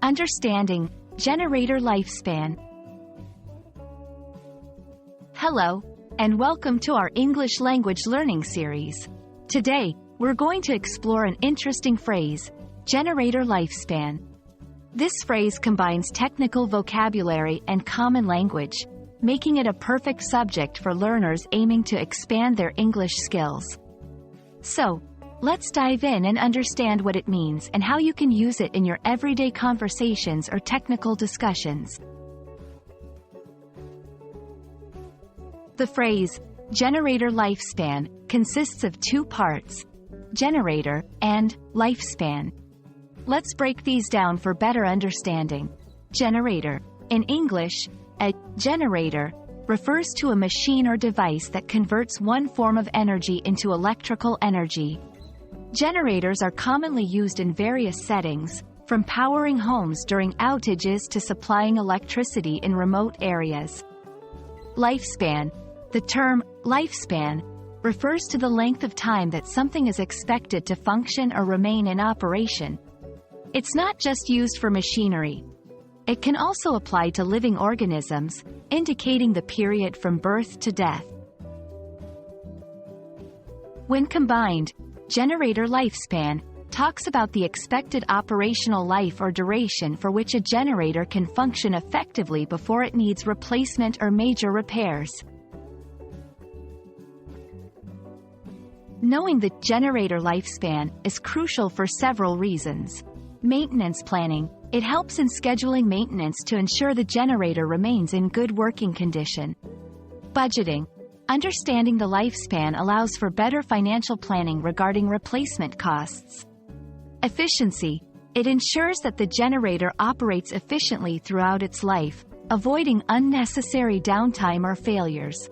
Understanding generator lifespan. Hello, and welcome to our English language learning series. Today, we're going to explore an interesting phrase, generator lifespan. This phrase combines technical vocabulary and common language, making it a perfect subject for learners aiming to expand their English skills. So, let's dive in and understand what it means and how you can use it in your everyday conversations or technical discussions. The phrase, generator lifespan, consists of two parts, generator and lifespan. Let's break these down for better understanding. Generator. In English, a generator refers to a machine or device that converts one form of energy into electrical energy. Generators are commonly used in various settings, from powering homes during outages to supplying electricity in remote areas. Lifespan. The term lifespan refers to the length of time that something is expected to function or remain in operation. It's not just used for machinery. It can also apply to living organisms, indicating the period from birth to death. When combined, generator lifespan talks about the expected operational life or duration for which a generator can function effectively before it needs replacement or major repairs. Knowing the generator lifespan is crucial for several reasons. Maintenance planning. It helps in scheduling maintenance to ensure the generator remains in good working condition. Budgeting. Understanding the lifespan allows for better financial planning regarding replacement costs. Efficiency. It ensures that the generator operates efficiently throughout its life, avoiding unnecessary downtime or failures.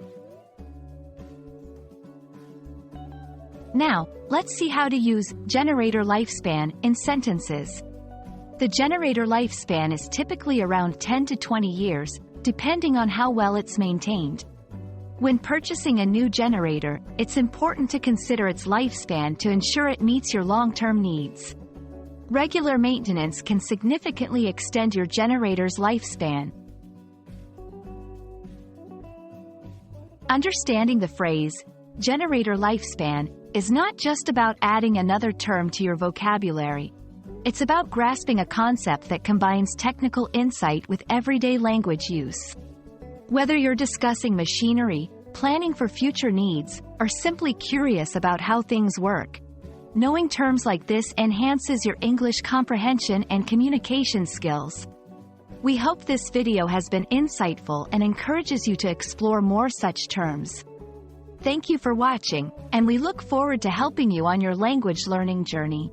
Now, let's see how to use generator lifespan in sentences. The generator lifespan is typically around 10 to 20 years, depending on how well it's maintained. When purchasing a new generator, it's important to consider its lifespan to ensure it meets your long-term needs. Regular maintenance can significantly extend your generator's lifespan. Understanding the phrase, generator lifespan, is not just about adding another term to your vocabulary. It's about grasping a concept that combines technical insight with everyday language use. Whether you're discussing machinery, planning for future needs, or simply curious about how things work, knowing terms like this enhances your English comprehension and communication skills. We hope this video has been insightful and encourages you to explore more such terms. Thank you for watching, and we look forward to helping you on your language learning journey.